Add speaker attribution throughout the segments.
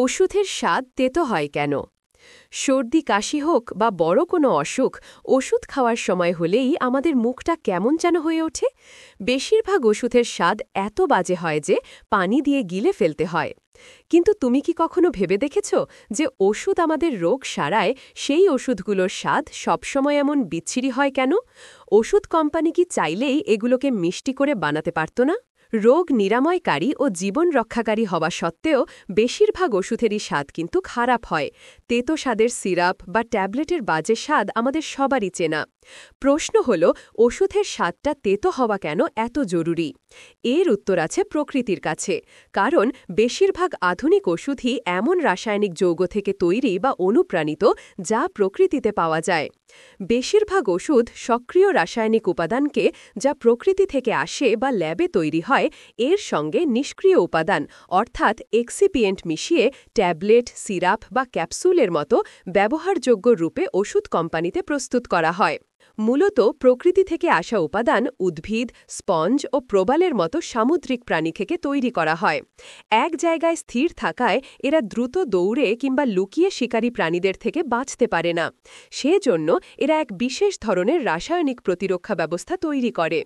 Speaker 1: ওষুধের স্বাদ তেতো হয় কেন? সর্দি কাশি হোক বা বড় কোনো অসুখ, ওষুধ খাওয়ার সময় হলেই আমাদের মুখটা কেমন যেন হয়ে ওঠে। বেশিরভাগ ওষুধের স্বাদ এত বাজে হয় যে পানি দিয়ে গিলে ফেলতে হয়। কিন্তু তুমি কি কখনো ভেবে দেখেছ যে ওষুধ আমাদের রোগ সারায়, সেই ওষুধগুলোর স্বাদ সবসময় এমন বিচ্ছিরি হয় কেন? ওষুধ কোম্পানি কি চাইলেই এগুলোকে মিষ্টি করে বানাতে পারত না? রোগ নিরাময়কারী ও জীবন রক্ষাকারী হওয়া সত্ত্বেও বেশিরভাগ ওষুধেরই স্বাদ কিন্তু খারাপ হয়। তেতো স্বাদের সিরাপ বা ট্যাবলেটের বাজে স্বাদ আমাদের সবারই চেনা। প্রশ্ন হল, ওষুধের স্বাদটা তেতো হওয়া কেন এত জরুরি? এর উত্তর আছে প্রকৃতির কাছে। কারণ বেশিরভাগ আধুনিক ওষুধই এমন রাসায়নিক যৌগ থেকে তৈরি বা অনুপ্রাণিত যা প্রকৃতিতে পাওয়া যায়। বেশিরভাগ ওষুধ সক্রিয় রাসায়নিক উপাদানকে, যা প্রকৃতি থেকে আসে বা ল্যাবে তৈরি হয়, এর সঙ্গে নিষ্ক্রিয় উপাদান অর্থাৎ এক্সিপিয়েন্ট মিশিয়ে ট্যাবলেট, সিরাপ বা ক্যাপসুলের মতো ব্যবহারযোগ্য রূপে ওষুধ কোম্পানিতে প্রস্তুত করা হয়। মূলত প্রকৃতি থেকে আসা উপাদান উদ্ভিদ, স্পঞ্জ ও প্রবালের মতো সামুদ্রিক প্রাণী থেকে তৈরি করা হয়। এক জায়গায় স্থির থাকায় এরা দ্রুত দৌড়ে কিংবা লুকিয়ে শিকারী প্রাণীদের থেকে বাঁচতে পারে না। সেজন্য এরা এক বিশেষ ধরনের রাসায়নিক প্রতিরক্ষা ব্যবস্থা তৈরি করে।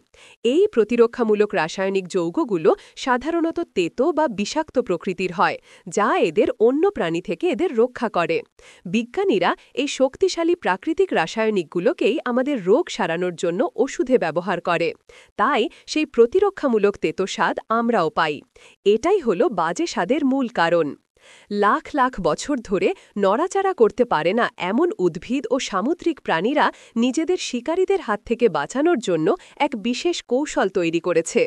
Speaker 1: এই প্রতিরক্ষামূলক রাসায়নিক যৌগগুলো সাধারণত তেতো বা বিষাক্ত প্রকৃতির হয়, যা এদের অন্য প্রাণী থেকে এদের রক্ষা করে। বিজ্ঞানীরা এই শক্তিশালী প্রাকৃতিক রাসায়নিকগুলোকেই আমাদের রোগ সারানোর জন্য ওষুধে ব্যবহার করে। তাই সেই প্রতিরক্ষামূলক তেতো স্বাদ আমরাও পাই। এটাই হলো বাজে স্বাদের মূল কারণ। লাখ লাখ বছর ধরে নড়াচড়া করতে পারে না এমন উদ্ভিদ ও সামুদ্রিক প্রাণীরা নিজেদের শিকারীদের হাত থেকে বাঁচানোর জন্য এক বিশেষ কৌশল তৈরি করেছে।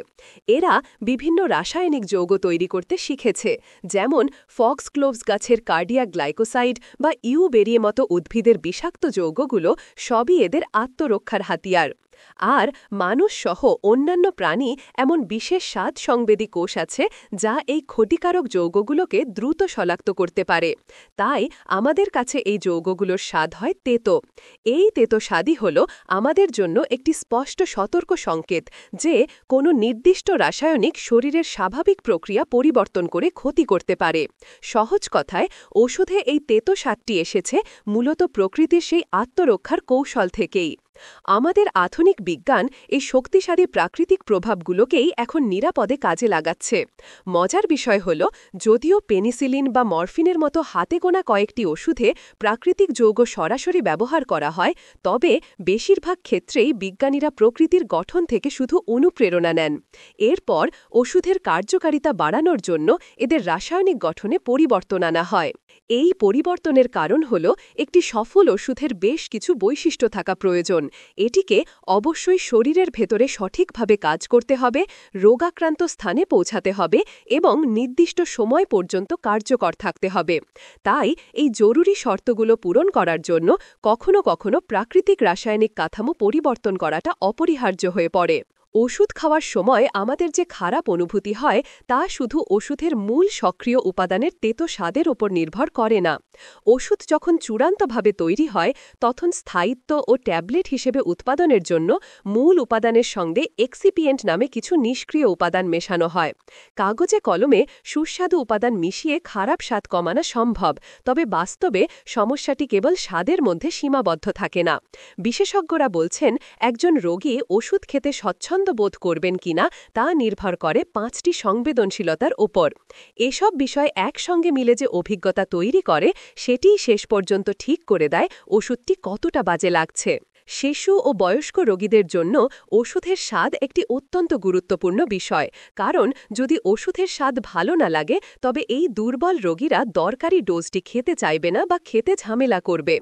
Speaker 1: এরা বিভিন্ন রাসায়নিক যৌগ তৈরি করতে শিখেছে, যেমন ফক্সগ্লোভস গাছের কার্ডিয়াক গ্লাইকোসাইড বা ইউবেরিয়ে মতো উদ্ভিদের বিষাক্ত যৌগগুলো সবই এদের আত্মরক্ষার হাতিয়ার। আর মানুষসহ অন্যান্য প্রাণী এমন বিশেষ স্বাদ সংবেদী কোষ আছে যা এই ক্ষতিকারক যৌগগুলোকে দ্রুত শনাক্ত করতে পারে। তাই আমাদের কাছে এই যৌগগুলোর স্বাদ হয় তেতো। এই তেতো স্বাদই হল আমাদের জন্য একটি স্পষ্ট সতর্ক সংকেত যে কোনো নির্দিষ্ট রাসায়নিক শরীরের স্বাভাবিক প্রক্রিয়া পরিবর্তন করে ক্ষতি করতে পারে। সহজ কথায়, ওষুধে এই তেতো স্বাদটি এসেছে মূলত প্রকৃতির সেই আত্মরক্ষার কৌশল থেকেই। আমাদের আধুনিক বিজ্ঞান এই শক্তিশালী প্রাকৃতিক প্রভাবগুলোকেই এখন নিরাপদে কাজে লাগাচ্ছে। মজার বিষয় হল, যদিও পেনিসিলিন বা মরফিনের মতো হাতে গোনা কয়েকটি ওষুধে প্রাকৃতিক যৌগ সরাসরি ব্যবহার করা হয়, তবে বেশিরভাগ ক্ষেত্রেই বিজ্ঞানীরা প্রকৃতির গঠন থেকে শুধু অনুপ্রেরণা নেন। এরপর ওষুধের কার্যকারিতা বাড়ানোর জন্য এদের রাসায়নিক গঠনে পরিবর্তন আনা হয়। এই পরিবর্তনের কারণ হল, একটি সফল ওষুধের বেশ কিছু বৈশিষ্ট্য থাকা প্রয়োজন। এটিকে অবশ্যই শরীরের ভেতরে সঠিকভাবে কাজ করতে হবে, রোগাক্রান্ত স্থানে পৌঁছাতে হবে এবং নির্দিষ্ট সময় পর্যন্ত কার্যকর থাকতে হবে। তাই এই জরুরি শর্তগুলো পূরণ করার জন্য কখনো কখনো প্রাকৃতিক রাসায়নিক কাঠামো পরিবর্তন করাটা অপরিহার্য হয়ে পড়ে। ওষুধ খাওয়ার সময় আমাদের যে খারাপ অনুভূতি হয়, তা শুধু ওষুধের মূল সক্রিয় উপাদানের তেতো স্বাদের ওপর নির্ভর করে না। ওষুধ যখন চূড়ান্তভাবে তৈরি হয়, তখন স্থায়িত্ব ও ট্যাবলেট হিসেবে উৎপাদনের জন্য মূল উপাদানের সঙ্গে এক্সিপিয়েন্ট নামে কিছু নিষ্ক্রিয় উপাদান মেশানো হয়। কাগজে কলমে সুস্বাদু উপাদান মিশিয়ে খারাপ স্বাদ কমানো সম্ভব, তবে বাস্তবে সমস্যাটি কেবল স্বাদের মধ্যে সীমাবদ্ধ থাকে না। বিশেষজ্ঞরা বলছেন, একজন রোগী ওষুধ খেতে স্বচ্ছন্দ বোধ করবেন কিনা তা নির্ভর করে 5টি সংবেদনশীলতার ওপর। এসব বিষয় একসঙ্গে মিলে যে অভিজ্ঞতা তৈরি করে, সেটিই শেষ পর্যন্ত ঠিক করে দেয় ওষুধটি কতটা বাজে লাগছে। শিশু ও বয়স্ক রোগীদের জন্য ওষুধের স্বাদ একটি অত্যন্ত গুরুত্বপূর্ণ বিষয়। কারণ যদি ওষুধের স্বাদ ভালো না লাগে, তবে এই দুর্বল রোগীরা দরকারি ডোজটি খেতে চাইবে না বা খেতে ঝামেলা করবে।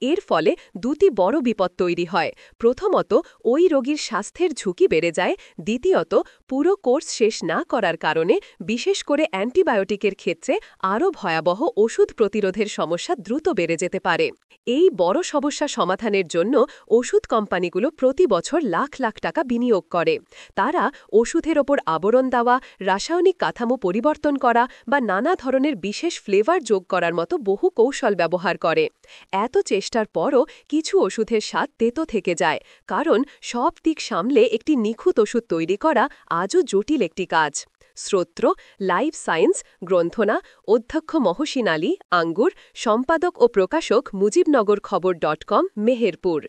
Speaker 1: এর ফলে দুটি বড় বিপদ তৈরি হয়। প্রথমত, ওই রোগীর স্বাস্থ্যের ঝুঁকি বেড়ে যায়। দ্বিতীয়ত, পুরো কোর্স শেষ না করার কারণে, বিশেষ করে অ্যান্টিবায়োটিকের ক্ষেত্রে আরও ভয়াবহ ওষুধ প্রতিরোধের সমস্যা দ্রুত বেড়ে যেতে পারে। এই বড় সমস্যা সমাধানের জন্য ওষুধ কোম্পানিগুলো প্রতি বছর লাখ লাখ টাকা বিনিয়োগ করে। তারা ওষুধের ওপর আবরণ দেওয়া, রাসায়নিক কাঠামো পরিবর্তন করা বা নানা ধরনের বিশেষ ফ্লেভার যোগ করার মতো বহু কৌশল ব্যবহার করে। এত চেষ্টার পরও কিছু ওষুধের স্বাদ তেতো থেকে যায়, কারণ সব দিক সামলে একটি নিখুঁত ওষুধ তৈরি করা আজও জটিল একটি কাজ। স্রোত্র লাইফ সায়েন্স গ্রন্থনা অধ্যক্ষ মহসিন আলী আঙ্গুর সম্পাদক ও প্রকাশক মুজিবনগর খবর .com মেহেরপুর